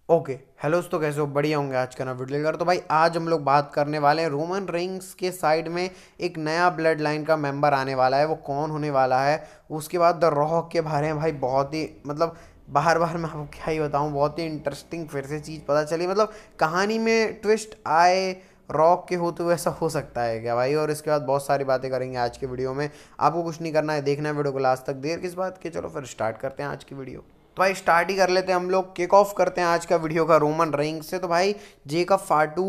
Okay. Hello दोस्तों, कैसे हो? बढ़िया होंगे। आज का ना वीडियो लेकर तो भाई आज हम लोग बात करने वाले हैं रोमन रेंग्स के साइड में एक नया ब्लड लाइन का मेंबर आने वाला है। वो कौन होने वाला है? उसके बाद द रॉक के बारे में भाई बहुत ही मतलब बार बार मैं आपको क्या ही बताऊं, बहुत ही इंटरेस्टिंग फिर से चीज़ पता चली। मतलब कहानी में ट्विस्ट आए रॉक के होते हुए, ऐसा हो सकता है क्या भाई? और इसके बाद बहुत सारी बातें करेंगे आज के वीडियो में। आपको कुछ नहीं करना है, देखना है वीडियो को लास्ट तक। देर किस बात की, चलो फिर स्टार्ट करते हैं आज की वीडियो। तो भाई स्टार्ट ही कर लेते हैं हम लोग, किक ऑफ करते हैं आज का वीडियो का रोमन रेंग्स से। तो भाई जेकब फाटू,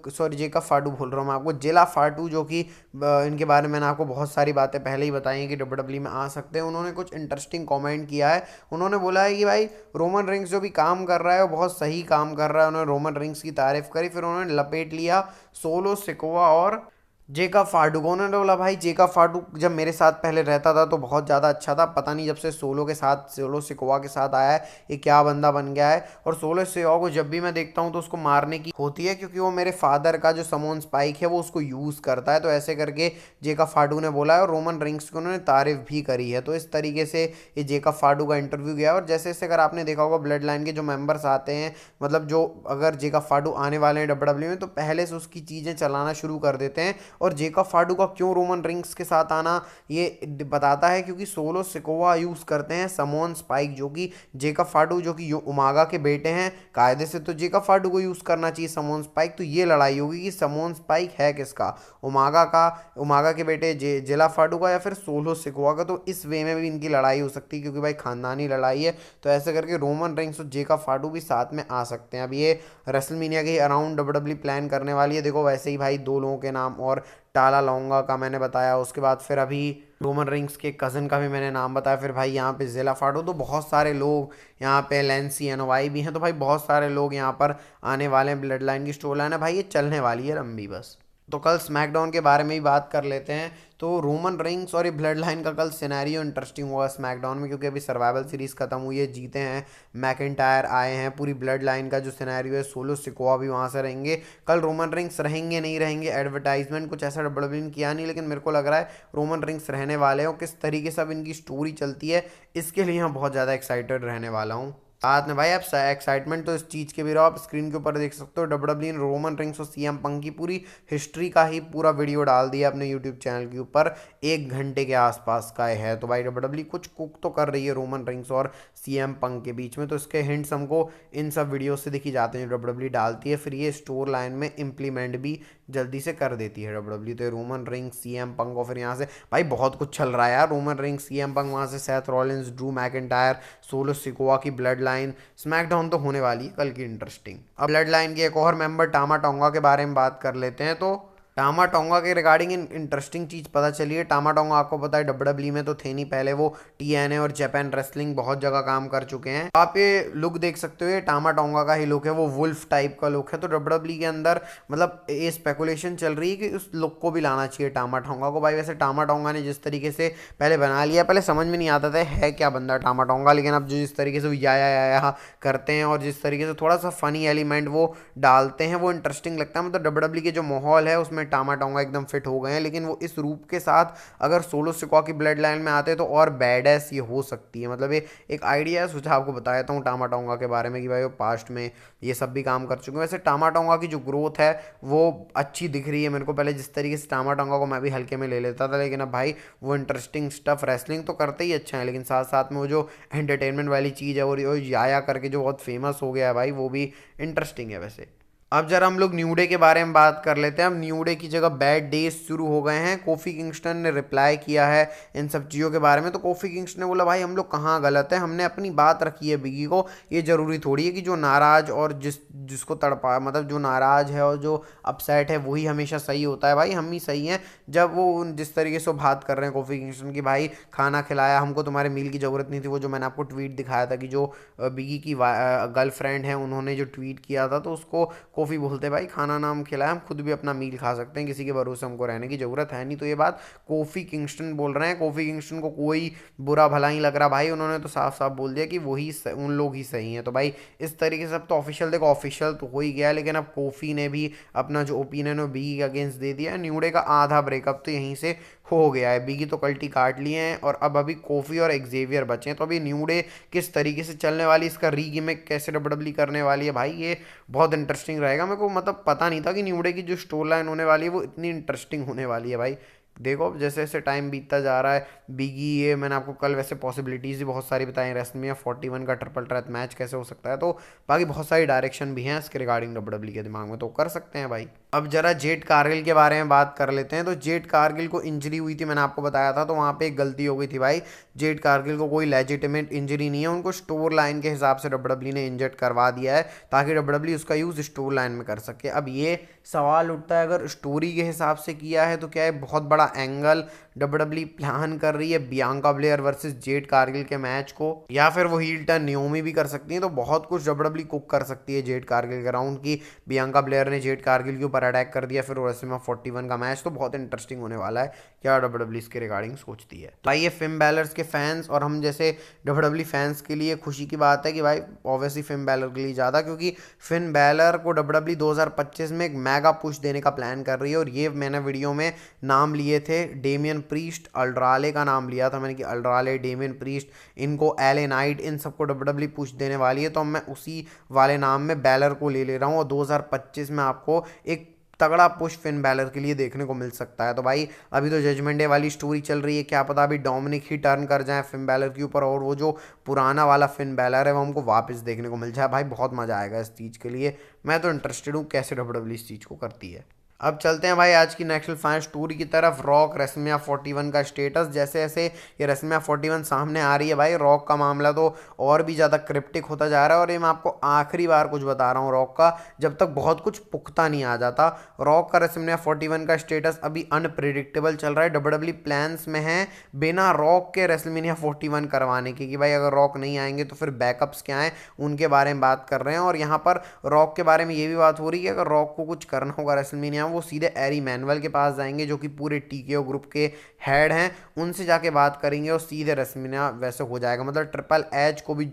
सॉरी जेकब फाटू बोल रहा हूँ मैं आपको, जेला फाटू, जो कि इनके बारे में मैंने आपको बहुत सारी बातें पहले ही बताई हैं कि डब्ल्यू में आ सकते हैं। उन्होंने कुछ इंटरेस्टिंग कमेंट किया है। उन्होंने बोला है कि भाई रोमन रेंग्स जो भी काम कर रहा है वो बहुत सही काम कर रहा है। उन्होंने रोमन रेंग्स की तारीफ करी, फिर उन्होंने लपेट लिया सोलो सिकोवा और जेकब फाटू को। उन्होंने बोला भाई जेकब फाटू जब मेरे साथ पहले रहता था तो बहुत ज़्यादा अच्छा था, पता नहीं जब से सोलो के साथ, सोलो सिकोवा के साथ आया है ये क्या बंदा बन गया है। और सोलो सिकोवा को जब भी मैं देखता हूँ तो उसको मारने की होती है, क्योंकि वो मेरे फादर का जो समोन स्पाइक है वो उसको यूज़ करता है। तो ऐसे करके जेकब फाटू ने बोला है, और रोमन रिंग्स को उन्होंने तारीफ भी करी है। तो इस तरीके से ये जेकब फाटू का इंटरव्यू गया। और जैसे जैसे अगर आपने देखा होगा ब्लड लाइन के जो मेंबर्स आते हैं, मतलब जो अगर जेकब फाटू आने वाले हैं डब्ल्यू में, तो पहले से उसकी चीज़ें चलाना शुरू कर देते हैं। और जेकब फाटू का क्यों रोमन रिंग्स के साथ आना ये बताता है, क्योंकि सोलो सिकोवा यूज़ करते हैं समोन स्पाइक, जो कि जेकब फाटू जो कि उमागा के बेटे हैं। कायदे से तो जेकब फाटू को यूज़ करना चाहिए समोन स्पाइक। तो ये लड़ाई होगी कि समोन स्पाइक है किसका, उमागा का, उमागा के बेटे जेला फाटू का, या फिर सोलो सिकोवा का। तो इस वे में भी इनकी लड़ाई हो सकती है, क्योंकि भाई खानदानी लड़ाई है। तो ऐसे करके रोमन रिंग्स और जेकब फाटू भी साथ में आ सकते हैं। अब ये रेसलमीनिया के अराउंड डब्ल्यू प्लान करने वाली है। देखो वैसे ही भाई दो लोगों के नाम और टाला लौंगा का मैंने बताया, उसके बाद फिर अभी रोमन रिंग्स के कज़न का भी मैंने नाम बताया। फिर भाई यहाँ पे जेला फाटो, तो बहुत सारे लोग यहाँ पे, लेंसी एनवाई भी हैं। तो भाई बहुत सारे लोग यहाँ पर आने वाले हैं। ब्लड लाइन की स्टोरी लाइन है भाई, ये चलने वाली है लंबी बस। तो कल स्मैकडाउन के बारे में ही बात कर लेते हैं। तो रोमन रिंग्स और ये ब्लड लाइन का कल सिनेरियो इंटरेस्टिंग हुआ स्मैकडाउन में, क्योंकि अभी सर्वाइवल सीरीज खत्म हुई है, जीते हैं, मैकिंटायर आए हैं। पूरी ब्लड लाइन का जो सिनेरियो है, सोलो सिकोआ भी वहाँ से रहेंगे। कल रोमन रिंग्स रहेंगे नहीं रहेंगे, एडवर्टाइजमेंट कुछ ऐसा डब्ल्यू ने किया नहीं, लेकिन मेरे को लग रहा है रोमन रिंग्स रहने वाले हैं। और किस तरीके से अब इनकी स्टोरी चलती है, इसके लिए मैं बहुत ज़्यादा एक्साइटेड रहने वाला हूँ। साथ में भाई आप एक्साइटमेंट तो इस चीज़ के भी रहो, आप स्क्रीन के ऊपर देख सकते हो डब्ल्यू ने रोमन रिंग्स और सीएम पंक की पूरी हिस्ट्री का ही पूरा वीडियो डाल दिया अपने यूट्यूब चैनल के ऊपर। 1 घंटे के आसपास का है। तो भाई डब्ल्यू कुछ कुक तो कर रही है रोमन रिंग्स और सीएम पंक के बीच में। तो इसके हिंट्स हमको इन सब वीडियो से दिखी जाते हैं जो डब्ल्यू डालती है। फिर ये स्टोर लाइन में इम्प्लीमेंट भी जल्दी से कर देती है डब्ल्यू। तो रोमन रिंग्स सीएम पंक, और फिर यहाँ से भाई बहुत कुछ चल रहा है यार। रोमन रिंग्स सीएम पंक, वहाँ से Seth Rollins, Drew McIntyre, solo Sikoa की ब्लड लाइन, स्मैकडाउन तो होने वाली है कल की इंटरेस्टिंग। अब ब्लड लाइन के एक और मेंबर टामा टोंगा के बारे में बात कर लेते हैं। तो टामा टोंगा के रिगार्डिंग इंटरेस्टिंग चीज़ पता चली है। टामा टोंगा आपको पता है डब्ल्यू में तो थे नहीं पहले, वो टीएनए और जापान रेसलिंग बहुत जगह काम कर चुके हैं। आप ये लुक देख सकते हो, ये टामा टोंगा का ही लुक है, वो वुल्फ टाइप का लुक है। तो डब्ल्यू के अंदर मतलब ये स्पेकुलेशन चल रही है कि उस लुक को भी लाना चाहिए टामा टोंगा को। भाई वैसे टामा टोंगा ने जिस तरीके से पहले बना लिया, पहले समझ में नहीं आता था है क्या बंदा टामा टोंगा, लेकिन अब जो जिस तरीके से वो या करते हैं और जिस तरीके से थोड़ा सा फनी एलिमेंट वो डालते हैं, वो इंटरेस्टिंग लगता है। मतलब डब्ल्यू के जो माहौल है उसमें टामा टोंगा एकदम फिट हो गए हैं। लेकिन वो इस रूप के साथ अगर सोलो सिकोआ की ब्लड लाइन में आते हैं तो और बैडएस ये हो सकती है। मतलब ये एक आइडिया है, सोचा आपको बताया था हूँ टामा टोंगा के बारे में कि भाई वो पास्ट में ये सब भी काम कर चुके हैं। वैसे टामा टोंगा की जो ग्रोथ है वो अच्छी दिख रही है मेरे को। पहले जिस तरीके से टामा टोंगा को मैं भी हल्के में ले लेता था, लेकिन अब भाई वो इंटरेस्टिंग स्टफ, रेसलिंग तो करते ही अच्छा है, लेकिन साथ साथ में वो जो एंटरटेनमेंट वाली चीज़ है और याया करके जो बहुत फेमस हो गया है भाई, वो भी इंटरेस्टिंग है वैसे। अब जरा हम लोग न्यू डे के बारे में बात कर लेते हैं। अब न्यू डे की जगह बैड डेज शुरू हो गए हैं। कोफी किंगस्टन ने रिप्लाई किया है इन सब चीज़ों के बारे में। तो कोफी किंगस्टन ने बोला भाई हम लोग कहाँ गलत है, हमने अपनी बात रखी है बिगी को। ये जरूरी थोड़ी है कि जो नाराज और जिसको तड़पा, मतलब जो नाराज है और जो अपसेट है वही हमेशा सही होता है। भाई हम ही सही हैं। जब वो जिस तरीके से बात कर रहे हैं कोफी किंगस्टन की, भाई खाना खिलाया हमको, तुम्हारे मील की ज़रूरत नहीं थी। वो जो मैंने आपको ट्वीट दिखाया था कि जो बिगी की गर्लफ्रेंड है उन्होंने जो ट्वीट किया था, तो उसको कोफ़ी बोलते भाई खाना नाम खिलाया, हम खुद भी अपना मील खा सकते हैं, किसी के भरोसे हमको रहने की ज़रूरत है नहीं। तो ये बात कोफ़ी किंगस्टन बोल रहे हैं। कोफ़ी किंगस्टन को कोई बुरा भला ही लग रहा भाई, उन्होंने तो साफ साफ बोल दिया कि वही उन लोग ही सही हैं। तो भाई इस तरीके से अब तो ऑफिशियल, देखो ऑफिशियल तो हो ही गया, लेकिन अब कोफ़ी ने भी अपना जो ओपिनियन है बी के अगेंस्ट दे दिया। न्यू डे का आधा ब्रेकअप तो यहीं से हो गया है। बिगी तो कल्टी काट लिए हैं और अब अभी कोफी और एक्जेवियर बचे हैं। तो अभी न्यू डे किस तरीके से चलने वाली, इसका रीगिमिक कैसे डब्ल्यूडब्ल्यू करने वाली है भाई, ये बहुत इंटरेस्टिंग रहेगा। मेरे को मतलब पता नहीं था कि न्यू डे की जो स्टोरी लाइन होने वाली है वो इतनी इंटरेस्टिंग होने वाली है भाई। देखो अब जैसे जैसे टाइम बीतता जा रहा है, बिगी ये मैंने आपको कल वैसे पॉसिबिलिटीज़ भी बहुत सारी बताई, रेसलमेनिया 41 का ट्रिपल थ्रेट मैच कैसे हो सकता है, तो बाकी बहुत सारी डायरेक्शन भी हैं इसके रिगार्डिंग डब्ल्यूडब्ल्यू के दिमाग में, तो कर सकते हैं भाई। अब जरा जेड कारगिल के बारे में बात कर लेते हैं। तो जेड कारगिल को इंजरी हुई थी, मैंने आपको बताया था, तो वहाँ पे एक गलती हो गई थी भाई। जेड कारगिल को कोई लेजिटिमेट इंजरी नहीं है, उनको स्टोर लाइन के हिसाब से डब्ल्यूडब्ल्यू ने इंजर्ड करवा दिया है ताकि डब्ल्यूडब्ल्यू उसका यूज़ स्टोर लाइन में कर सके। अब ये सवाल उठता है अगर स्टोरी के हिसाब से किया है तो क्या है बहुत बड़ा एंगल डब्ल्यूडब्ल्यू प्लान कर रही है Bianca Blair versus Jade Cargill के मैच को, या फिर वो हील टर्न नियोमी भी कर सकती है। तो बहुत कुछ डब्ल्यूडब्ल्यू कुक कर सकती है जेड कारगिल के राउंड की। बियांका ब्लेयर ने जेड कारगिल के ऊपर अटैक कर दिया, फिर रेसलमेनिया 41 का मैच तो बहुत इंटरेस्टिंग होने वाला है, क्या डब्ल्यूडब्ल्यू इसके रिगार्डिंग सोचती है। तो आइए फिन बैलर्स के फैंस और हम जैसे डब्ल्यूडब्ल्यू फैंस के लिए खुशी की बात है कि भाई ऑब्वियसली फिन बैलर के लिए ज़्यादा, क्योंकि फिन बैलर को डब्ल्यूडब्ल्यू 2025 में एक मेगा पुश देने का प्लान कर रही है। और ये मैंने वीडियो में नाम लिए थे, डेमियन प्रीस्ट, अल्ड्राले का नाम लिया था मैंने कि अल्ड्राले, डेमियन प्रीस्ट, इनको एले नाइट, इन सबको डब्ल्यूडब्ल्यू पुश देने वाली है। तो मैं उसी वाले नाम में बैलर को ले रहा हूँ और 2025 में आपको एक तगड़ा पुश फिन बैलर के लिए देखने को मिल सकता है। तो भाई अभी तो जजमेंट डे वाली स्टोरी चल रही है, क्या पता अभी डोमिनिक ही टर्न कर जाए फिन बैलर के ऊपर और वो जो पुराना वाला फिन बैलर है वो हमको वापस देखने को मिल जाए। भाई बहुत मज़ा आएगा इस चीज़ के लिए, मैं तो इंटरेस्टेड हूँ कैसे डब्ल्यूडब्ल्यू इस चीज़ को करती है। अब चलते हैं भाई आज की नेक्स्ट फाइनल स्टोरी की तरफ, रॉक रेसलमेनिया 41 का स्टेटस। जैसे जैसे ये रेसलमेनिया 41 सामने आ रही है भाई, रॉक का मामला तो और भी ज़्यादा क्रिप्टिक होता जा रहा है। और ये मैं आपको आखिरी बार कुछ बता रहा हूँ रॉक का, जब तक बहुत कुछ पुख्ता नहीं आ जाता। रॉक का रेसलमेनिया 41 का स्टेटस अभी अनप्रिडिक्टेबल चल रहा है। डब्ल्यूडब्ल्यू प्लान्स में है बिना रॉक के रेसलमेनिया 41 करवाने की, कि भाई अगर रॉक नहीं आएंगे तो फिर बैकअप्स क्या हैं उनके बारे में बात कर रहे हैं। और यहाँ पर रॉक के बारे में ये भी बात हो रही है कि अगर रॉक को कुछ करना होगा रेसलमेनिया, वो सीधे एरी मैनुअल के पास जाएंगे जो कि पूरे टीकेओ ग्रुप के हेड हैं, उनसे जाके बात करेंगे और सीधे रेसलमेनिया वैसे हो जाएगा। मतलब ट्रिपल एच को भी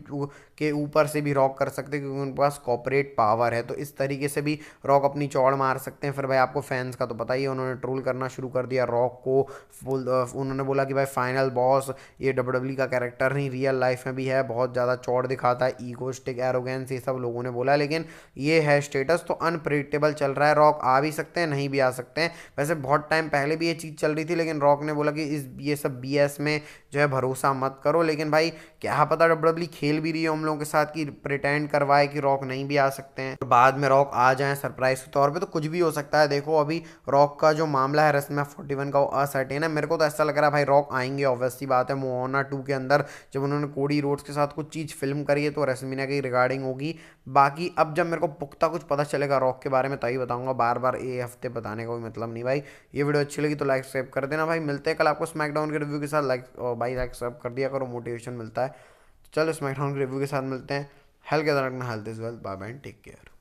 के ऊपर से भी रॉक कर सकते हैं क्योंकि उनके पास कॉर्पोरेट पावर है। तो इस तरीके से भी रॉक अपनी चौड़ मार सकते हैं। फिर भाई आपको फैंस का तो पता ही है, उन्होंने ट्रोल करना शुरू कर दिया रॉक को। उन्होंने बोला कि भाई फाइनल बॉस ये डब्ल्यूडब्ल्यू का कैरेक्टर नहीं, रियल लाइफ में भी है, बहुत ज़्यादा चौड़ दिखाता है, ईगोस्टिक, एरोगेंस, ये सब लोगों ने बोला। लेकिन ये है स्टेटस, तो अनप्रिडिक्टेबल चल रहा है। रॉक आ भी सकते हैं, नहीं भी आ सकते हैं। वैसे बहुत टाइम पहले भी ये चीज़ चल रही थी, लेकिन रॉक ने बोला कि ये सब बीएस में जो है भरोसा मत करो। लेकिन भाई क्या पता डब्ल्यूडब्ल्यू खेल भी रही है हम लोगों के साथ कि प्रिटेंड करवाए कि रॉक नहीं भी आ सकते हैं और बाद में रॉक आ जाए सरप्राइज के तौर पे, तो कुछ भी हो सकता है। देखो अभी रॉक का जो मामला है रेसलमेनिया 41 का वो असर्टेन है। मेरे को तो ऐसा लग रहा है भाई रॉक आएंगे, ऑब्वियसली बात है। मोआना 2 के अंदर जब उन्होंने कोडी रोड्स के साथ कुछ चीज़ फिल्म करी है तो रेसलमेनिया की रिगार्डिंग होगी। बाकी अब जब मेरे को पुख्ता कुछ पता चलेगा रॉक के बारे में तभी बताऊंगा, बार बार ये हफ्ते बताने का कोई मतलब नहीं भाई। ये वीडियो अच्छी लगी तो लाइक सब्सक्राइब कर देना भाई। मिलते हैं कल आपको स्मैकडाउन के रिव्यू के साथ। लाइक भाई लाइक सब्सक्राइब कर दिया करो, मोटिवेशन मिलता है। चलो स्मैकडाउन के रिव्यू के साथ मिलते हैं। हेल्थ के रखना, health is wealth, bye bye, take care.